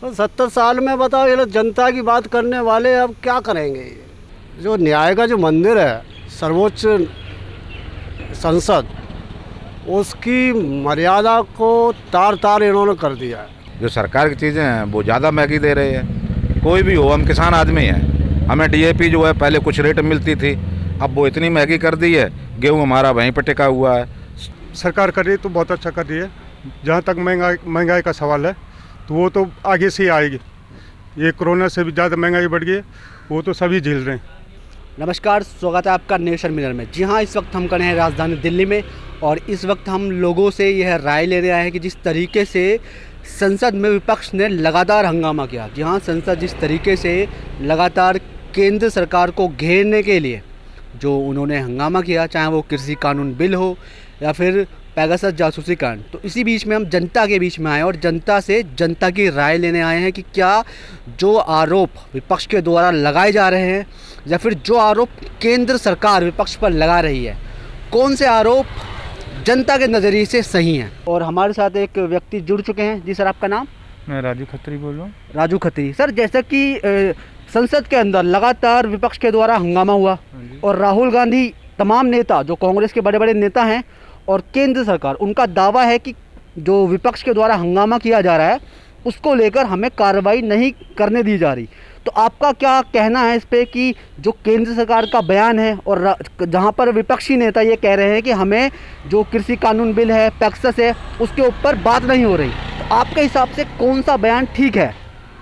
तो 70 साल में बताओ, ये लोग जनता की बात करने वाले अब क्या करेंगे। जो न्याय का जो मंदिर है, सर्वोच्च संसद, उसकी मर्यादा को तार तार इन्होंने कर दिया है। जो सरकार की चीज़ें हैं वो ज़्यादा महंगी दे रहे हैं। कोई भी हो, हम किसान आदमी हैं, हमें डीएपी जो है पहले कुछ रेट में मिलती थी, अब वो इतनी महंगी कर दी है। गेहूँ हमारा वहीं पर टिका हुआ है। सरकार कर रही है तो बहुत अच्छा कर रही है। जहाँ तक महंगाई का सवाल है तो वो तो आगे से ही आएगी। ये कोरोना से भी ज़्यादा महंगाई बढ़ गई है, वो तो सभी झेल रहे हैं। नमस्कार, स्वागत है आपका नेशन मिरर में। जी हाँ, इस वक्त हम खड़े हैं राजधानी दिल्ली में और इस वक्त हम लोगों से यह राय लेने आए हैं कि जिस तरीके से संसद में विपक्ष ने लगातार हंगामा किया। जी हाँ, संसद जिस तरीके से लगातार केंद्र सरकार को घेरने के लिए जो उन्होंने हंगामा किया, चाहे वो कृषि कानून बिल हो या फिर पेगासस जासूसी कांड, तो इसी बीच में हम जनता के बीच में आए और जनता से जनता की राय लेने आए हैं कि क्या जो आरोप विपक्ष के द्वारा लगाए जा रहे हैं या फिर जो आरोप केंद्र सरकार विपक्ष पर लगा रही है, कौन से आरोप जनता के नज़रिए से सही हैं। और हमारे साथ एक व्यक्ति जुड़ चुके हैं। जी सर, आपका नाम? मैं राजू खत्री बोल रहा हूँ। राजू खत्री सर, जैसा कि संसद के अंदर लगातार विपक्ष के द्वारा हंगामा हुआ और राहुल गांधी, तमाम नेता जो कांग्रेस के बड़े बड़े नेता हैं और केंद्र सरकार, उनका दावा है कि जो विपक्ष के द्वारा हंगामा किया जा रहा है उसको लेकर हमें कार्रवाई नहीं करने दी जा रही। तो आपका क्या कहना है इस पे कि जो केंद्र सरकार का बयान है और जहां पर विपक्षी नेता ये कह रहे हैं कि हमें जो कृषि कानून बिल है, पेगासस है, उसके ऊपर बात नहीं हो रही, तो आपके हिसाब से कौन सा बयान ठीक है?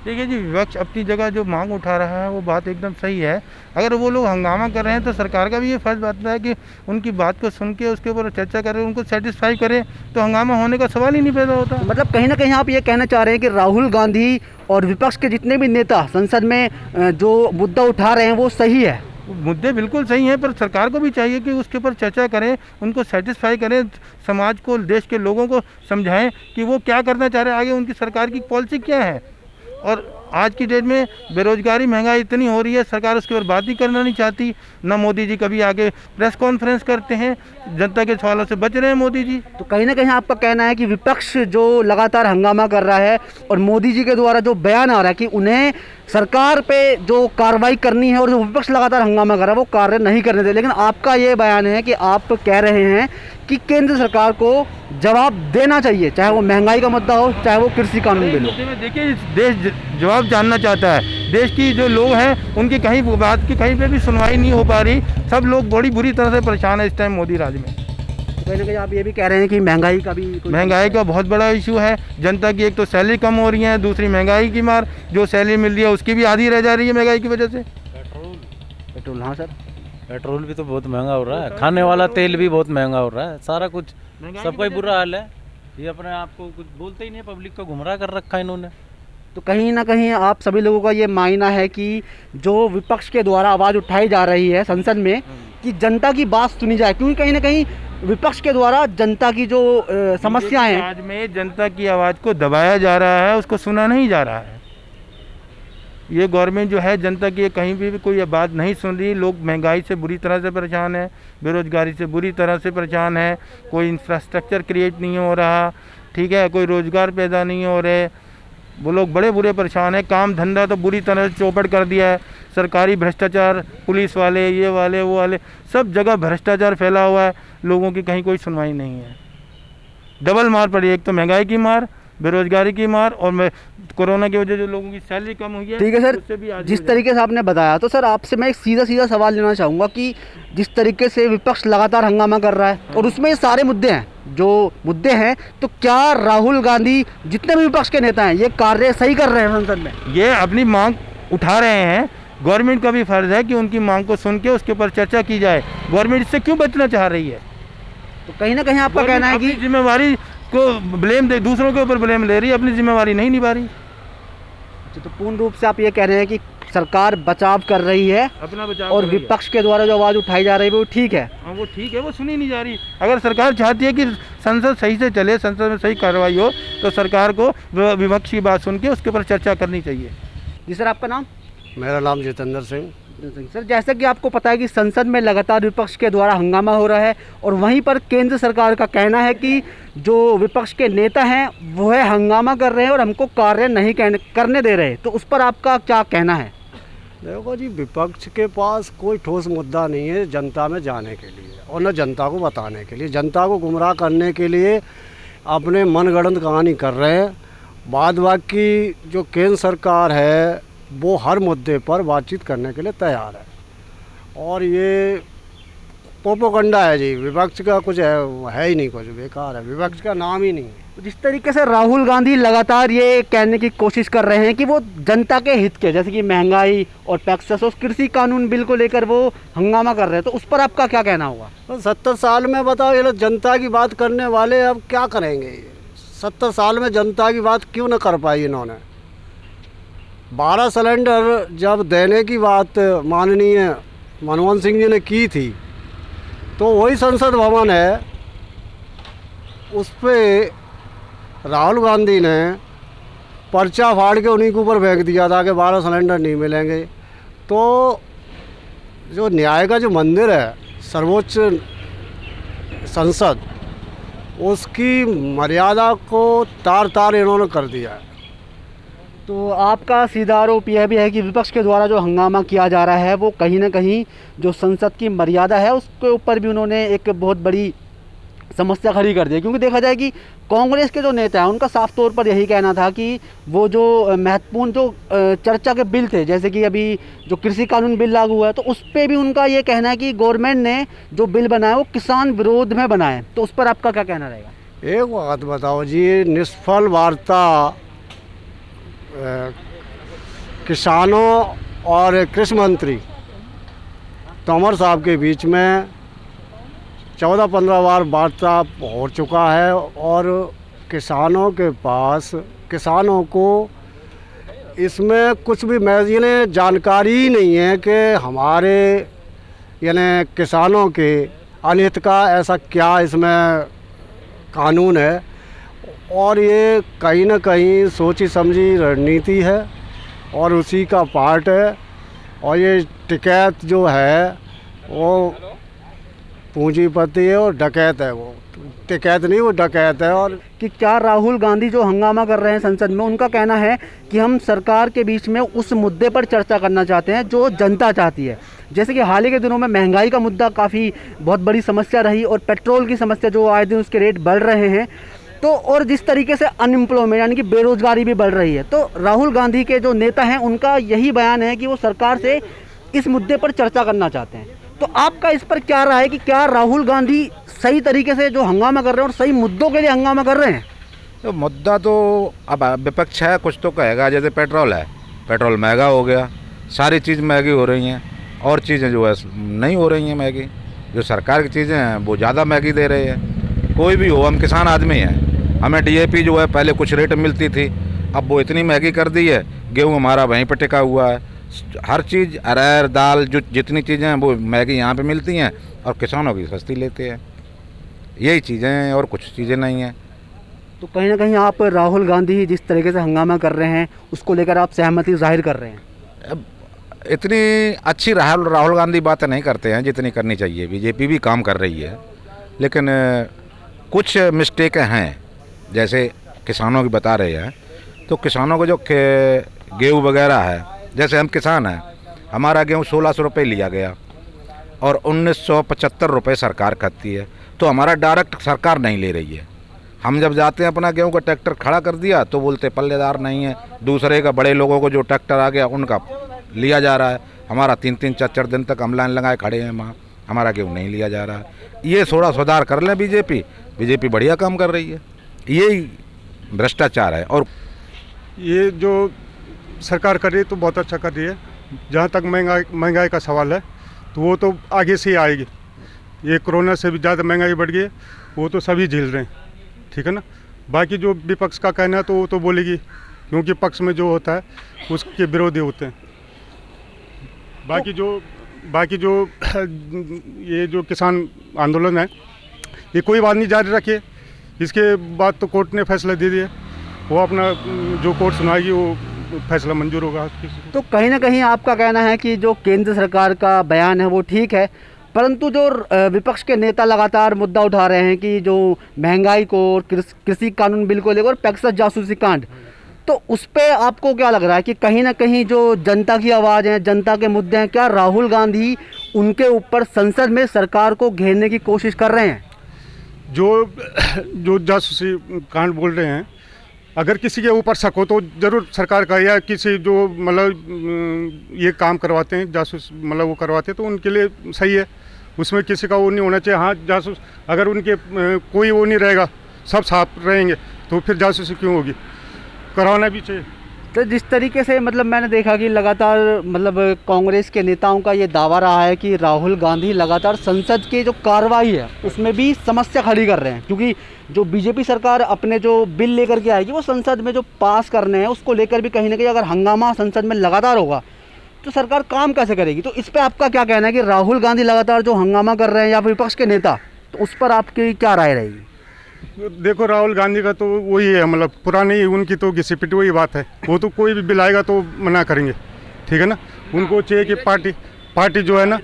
देखिए जी, विपक्ष अपनी जगह जो मांग उठा रहा है वो बात एकदम सही है। अगर वो लोग हंगामा कर रहे हैं तो सरकार का भी ये फर्ज बनता है कि उनकी बात को सुन के उसके ऊपर चर्चा करें, उनको सेटिस्फाई करें, तो हंगामा होने का सवाल ही नहीं पैदा होता। मतलब कहीं ना कहीं आप ये कहना चाह रहे हैं कि राहुल गांधी और विपक्ष के जितने भी नेता संसद में जो मुद्दा उठा रहे हैं वो सही है? मुद्दे बिल्कुल सही हैं, पर सरकार को भी चाहिए कि उसके ऊपर चर्चा करें, उनको सेटिस्फाई करें, समाज को, देश के लोगों को समझाएं कि वो क्या करना चाह रहे हैं, आगे उनकी सरकार की पॉलिसी क्या है। और आज की डेट में बेरोजगारी, महंगाई इतनी हो रही है, सरकार उसके ऊपर बात ही करना नहीं चाहती। ना मोदी जी कभी आगे प्रेस कॉन्फ्रेंस करते हैं, जनता के सवालों से बच रहे हैं मोदी जी। तो कहीं ना कहीं आपका कहना है कि विपक्ष जो लगातार हंगामा कर रहा है और मोदी जी के द्वारा जो बयान आ रहा है कि उन्हें सरकार पे जो कार्रवाई करनी है और जो विपक्ष लगातार हंगामा कर रहा है वो कार्य नहीं करने दे, लेकिन आपका ये बयान है कि आप कह रहे हैं कि केंद्र सरकार को जवाब देना चाहिए, चाहे वो महंगाई का मुद्दा हो, चाहे वो कृषि कानून बिल हो। देखिए, देश जवाब जानना चाहता है। देश की जो लोग हैं उनकी कहीं बात की कहीं पे भी सुनवाई नहीं हो पा रही। सब लोग बड़ी बुरी तरह से परेशान है इस टाइम मोदी राज में। कहीं ना कहीं आप ये भी कह रहे हैं कि महंगाई का भी महंगाई का बहुत बड़ा इशू है। जनता की एक तो सैलरी कम हो रही है, दूसरी महंगाई की मार, जो सैलरी मिल रही है उसकी भी आधी रह जा रही है महंगाई की वजह से। पेट्रोल, हाँ सर, पेट्रोल भी तो बहुत महंगा हो रहा है, खाने वाला तेल भी बहुत महंगा हो रहा है, सारा कुछ सबका ही बुरा हाल है। ये अपने आप को कुछ बोलते ही नहीं, पब्लिक को गुमराह कर रखा है इन्होंने। तो कहीं ना कहीं आप सभी लोगों का ये मानना है कि जो विपक्ष के द्वारा आवाज़ उठाई जा रही है संसद में कि जनता की बात सुनी जाए, क्योंकि कहीं ना कहीं विपक्ष के द्वारा जनता की जो समस्याएं हैं, आज में जनता की आवाज़ को दबाया जा रहा है, उसको सुना नहीं जा रहा है। ये गवर्नमेंट जो है जनता की कहीं भी कोई बात नहीं सुन रही। लोग महंगाई से बुरी तरह से परेशान है, बेरोजगारी से बुरी तरह से परेशान है, कोई इंफ्रास्ट्रक्चर क्रिएट नहीं हो रहा, ठीक है, कोई रोज़गार पैदा नहीं हो रहे, वो लोग बड़े बुरे परेशान हैं। काम धंधा तो बुरी तरह से चौपट कर दिया है। सरकारी भ्रष्टाचार, पुलिस वाले, ये वाले, वो वाले, सब जगह भ्रष्टाचार फैला हुआ है। लोगों की कहीं कोई सुनवाई नहीं है। डबल मार पड़ी, एक तो महंगाई की मार, बेरोजगारी की मार, और कोरोना की वजह से लोगों की सैलरी कम हुई है। ठीक है सर, जिस तरीके से आपने बताया, तो सर आपसे मैं एक सीधा सवाल लेना चाहूँगा कि जिस तरीके से विपक्ष लगातार हंगामा कर रहा है और उसमें ये सारे मुद्दे हैं, जो मुद्दे हैं, तो क्या राहुल गांधी, जितने भी विपक्ष के नेता हैं, ये कार्य सही कर रहे हैं संसद में? ये अपनी मांग उठा रहे हैं। गवर्नमेंट का भी फर्ज है कि उनकी मांग को सुन के उसके ऊपर चर्चा की जाए। गवर्नमेंट इससे क्यों बचना चाह रही है? तो कहीं ना कहीं आपका कहना है कि जिम्मेवारी को ब्लेम दे, दूसरों के ऊपर ब्लेम ले रही है, अपनी जिम्मेवारी नहीं निभा रही। तो पूर्ण रूप से आप ये कह रहे हैं कि सरकार बचाव कर रही है, अपना बचाव और विपक्ष के द्वारा जो आवाज़ उठाई जा रही है वो ठीक है। हाँ, वो ठीक है, वो सुनी नहीं जा रही। अगर सरकार चाहती है कि संसद सही से चले, संसद में सही कार्रवाई हो, तो सरकार को विपक्ष की बात सुन के उसके ऊपर चर्चा करनी चाहिए। जी सर, आपका नाम? मेरा नाम जितेंद्र सिंह। सर, जैसा कि आपको पता है कि संसद में लगातार विपक्ष के द्वारा हंगामा हो रहा है और वहीं पर केंद्र सरकार का कहना है कि जो विपक्ष के नेता हैं वो है हंगामा कर रहे हैं और हमको कार्य नहीं करने दे रहे, तो उस पर आपका क्या कहना है? देखो जी, विपक्ष के पास कोई ठोस मुद्दा नहीं है जनता में जाने के लिए और न जनता को बताने के लिए। जनता को गुमराह करने के लिए अपने मनगढ़ंत कहानी कर रहे हैं। बाद बाकी जो केंद्र सरकार है वो हर मुद्दे पर बातचीत करने के लिए तैयार है और ये प्रोपेगेंडा है जी। विपक्ष का कुछ है ही नहीं, कुछ बेकार है, विपक्ष का नाम ही नहीं है। जिस तरीके से राहुल गांधी लगातार ये कहने की कोशिश कर रहे हैं कि वो जनता के हित के, जैसे कि महंगाई और पैक्स और कृषि कानून बिल को लेकर वो हंगामा कर रहे हैं, तो उस पर आपका क्या कहना होगा? तो 70 साल में बताओ, ये लोग जनता की बात करने वाले अब क्या करेंगे? 70 साल में जनता की बात क्यों न कर पाई इन्होंने? 12 सिलेंडर जब देने की बात माननीय मनमोहन सिंह जी ने की थी, तो वही संसद भवन है, उस पर राहुल गांधी ने पर्चा फाड़ के उन्हीं के ऊपर फेंक दिया था कि 12 सिलेंडर नहीं मिलेंगे। तो जो न्याय का जो मंदिर है, सर्वोच्च संसद, उसकी मर्यादा को तार तार इन्होंने कर दिया है। तो आपका सीधा आरोप यह भी है कि विपक्ष के द्वारा जो हंगामा किया जा रहा है वो कहीं ना कहीं जो संसद की मर्यादा है उसके ऊपर भी उन्होंने एक बहुत बड़ी समस्या खड़ी कर दी है, क्योंकि देखा जाए कि कांग्रेस के जो नेता हैं उनका साफ तौर पर यही कहना था कि वो जो महत्वपूर्ण जो चर्चा के बिल थे, जैसे कि अभी जो कृषि कानून बिल लागू हुआ है, तो उस पर भी उनका ये कहना है कि गवर्नमेंट ने जो बिल बनाया वो किसान विरोध में बनाए, तो उस पर आपका क्या कहना रहेगा? एक बात बताओ जी, निष्फल वार्ता किसानों और कृषि मंत्री तोमर साहब के बीच में 14-15 बार वार्ता हो चुका है और किसानों के पास, किसानों को इसमें कुछ भी यानी जानकारी ही नहीं है कि हमारे यानी किसानों के अनिहित का ऐसा क्या इसमें कानून है। और ये कहीं ना कहीं सोची समझी रणनीति है और उसी का पार्ट है। और ये टिकैत जो है वो पूंजीपति है और डकैत है, वो टिकैत नहीं, वो डकैत है। और कि क्या राहुल गांधी जो हंगामा कर रहे हैं संसद में, उनका कहना है कि हम सरकार के बीच में उस मुद्दे पर चर्चा करना चाहते हैं जो जनता चाहती है। जैसे कि हाल ही के दिनों में महंगाई का मुद्दा काफ़ी बहुत बड़ी समस्या रही और पेट्रोल की समस्या जो आए दिन उसके रेट बढ़ रहे हैं, तो और जिस तरीके से अनएम्प्लॉयमेंट यानी कि बेरोजगारी भी बढ़ रही है, तो राहुल गांधी के जो नेता हैं उनका यही बयान है कि वो सरकार से इस मुद्दे पर चर्चा करना चाहते हैं। तो आपका इस पर क्या राय है कि क्या राहुल गांधी सही तरीके से जो हंगामा कर रहे हैं और सही मुद्दों के लिए हंगामा कर रहे हैं? तो मुद्दा तो अब विपक्ष है, कुछ तो कहेगा। जैसे पेट्रोल है, पेट्रोल महंगा हो गया, सारी चीज़ महंगी हो रही हैं और चीज़ें जो है नहीं हो रही हैं महंगी। जो सरकार की चीज़ें हैं वो ज़्यादा महंगी दे रही है। कोई भी हो, हम किसान आदमी हैं, हमें DAP जो है पहले कुछ रेट मिलती थी, अब वो इतनी महंगी कर दी है। गेहूँ हमारा वहीं पर टिका हुआ है, हर चीज़ अरहर दाल जो जितनी चीज़ें हैं वो महंगी यहाँ पे मिलती हैं और किसानों की सस्ती लेते हैं। यही चीज़ें हैं और कुछ चीज़ें नहीं हैं। तो कहीं ना कहीं आप राहुल गांधी जिस तरीके से हंगामा कर रहे हैं उसको लेकर आप सहमति जाहिर कर रहे हैं? अब इतनी अच्छी राहुल गांधी बातें नहीं करते हैं जितनी करनी चाहिए। BJP भी काम कर रही है, लेकिन कुछ मिस्टेक हैं। जैसे किसानों की बता रहे हैं, तो किसानों को जो गेहूँ वगैरह है, जैसे हम किसान हैं, हमारा गेहूँ 1600 रुपये लिया गया और 1975 रुपये सरकार खाती है, तो हमारा डायरेक्ट सरकार नहीं ले रही है। हम जब जाते हैं अपना गेहूँ का ट्रैक्टर खड़ा कर दिया तो बोलते पल्लेदार नहीं है, दूसरे का बड़े लोगों को जो ट्रैक्टर आ गया उनका लिया जा रहा है। हमारा 3-3 4-4 दिन तक हम लाइन लगाए खड़े हैं वहाँ, हमारा गेहूँ नहीं लिया जा रहा है। ये थोड़ा सुधार कर लें बीजेपी बढ़िया काम कर रही है। यही भ्रष्टाचार है। और ये जो सरकार कर रही है तो बहुत अच्छा कर रही है। जहाँ तक महंगाई का सवाल है तो वो तो आगे से ही आएगी। ये कोरोना से भी ज़्यादा महंगाई बढ़ गई है, वो तो सभी झेल रहे हैं, ठीक है ना। बाकी जो विपक्ष का कहना है तो वो तो बोलेगी, क्योंकि पक्ष में जो होता है उसके विरोधी होते हैं। बाकी जो ये जो किसान आंदोलन है ये कोई बात नहीं जारी रखिए। इसके बाद तो कोर्ट ने फैसला दे दिया, वो अपना जो कोर्ट सुनाएगी वो फैसला मंजूर होगा किसी को। तो कहीं ना कहीं आपका कहना है कि जो केंद्र सरकार का बयान है वो ठीक है, परंतु जो विपक्ष के नेता लगातार मुद्दा उठा रहे हैं कि जो महंगाई को और कृषि कानून बिल को लेकर पैक्सस जासूसी कांड, तो उस पे आपको क्या लग रहा है कि कहीं ना कहीं जो जनता की आवाज़ है, जनता के मुद्दे हैं, क्या राहुल गांधी उनके ऊपर संसद में सरकार को घेरने की कोशिश कर रहे हैं? जो जासूसी कांड बोल रहे हैं, अगर किसी के ऊपर शक हो तो ज़रूर सरकार का, या किसी जो मतलब ये काम करवाते हैं जासूस, मतलब वो करवाते हैं, तो उनके लिए सही है, उसमें किसी का वो नहीं होना चाहिए। हाँ, जासूस अगर उनके कोई वो नहीं रहेगा, सब साफ रहेंगे, तो फिर जासूसी क्यों होगी, करवाना भी चाहिए। तो जिस तरीके से मतलब मैंने देखा कि लगातार मतलब कांग्रेस के नेताओं का ये दावा रहा है कि राहुल गांधी लगातार संसद की जो कार्रवाई है उसमें भी समस्या खड़ी कर रहे हैं, क्योंकि जो बीजेपी सरकार अपने जो बिल लेकर के आएगी वो संसद में जो पास करने हैं उसको लेकर भी कहीं ना कहीं अगर हंगामा संसद में लगातार होगा तो सरकार काम कैसे करेगी? तो इस पर आपका क्या कहना है कि राहुल गांधी लगातार जो हंगामा कर रहे हैं या फिर विपक्ष के नेता, तो उस पर आपकी क्या राय रहेगी? देखो, राहुल गांधी का तो वही है, मतलब पुरानी उनकी तो घिसी पिटी वही बात है, वो तो कोई भी बिल आएगा तो मना करेंगे, ठीक है ना। उनको चाहिए कि पार्टी जो है ना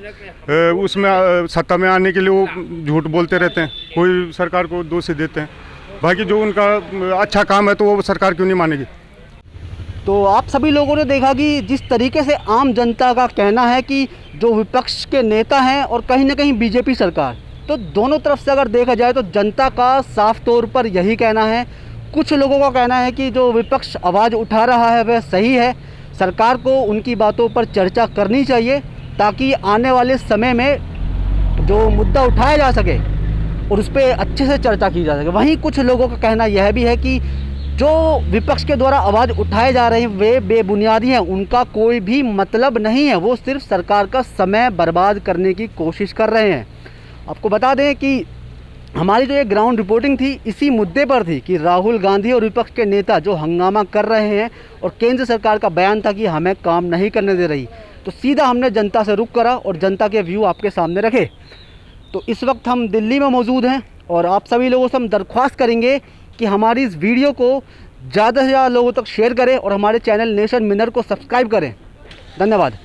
उसमें सत्ता में आने के लिए वो झूठ बोलते रहते हैं, कोई सरकार को दोषी देते हैं, बाकी जो उनका अच्छा काम है तो वो सरकार क्यों नहीं मानेगी। तो आप सभी लोगों ने देखा कि जिस तरीके से आम जनता का कहना है कि जो विपक्ष के नेता हैं और कहीं ना कहीं बीजेपी सरकार, तो दोनों तरफ से अगर देखा जाए तो जनता का साफ तौर पर यही कहना है। कुछ लोगों का कहना है कि जो विपक्ष आवाज़ उठा रहा है वह सही है, सरकार को उनकी बातों पर चर्चा करनी चाहिए ताकि आने वाले समय में जो मुद्दा उठाया जा सके और उस पर अच्छे से चर्चा की जा सके। वहीं कुछ लोगों का कहना यह भी है कि जो विपक्ष के द्वारा आवाज़ उठाए जा रहे हैं वे बेबुनियादी हैं, उनका कोई भी मतलब नहीं है, वो सिर्फ सरकार का समय बर्बाद करने की कोशिश कर रहे हैं। आपको बता दें कि हमारी जो ये ग्राउंड रिपोर्टिंग थी इसी मुद्दे पर थी कि राहुल गांधी और विपक्ष के नेता जो हंगामा कर रहे हैं और केंद्र सरकार का बयान था कि हमें काम नहीं करने दे रही, तो सीधा हमने जनता से रुख करा और जनता के व्यू आपके सामने रखे। तो इस वक्त हम दिल्ली में मौजूद हैं और आप सभी लोगों से हम दरख्वास्त करेंगे कि हमारी इस वीडियो को ज़्यादा से ज़्यादा लोगों तक शेयर करें और हमारे चैनल नेशन मिरर को सब्सक्राइब करें। धन्यवाद।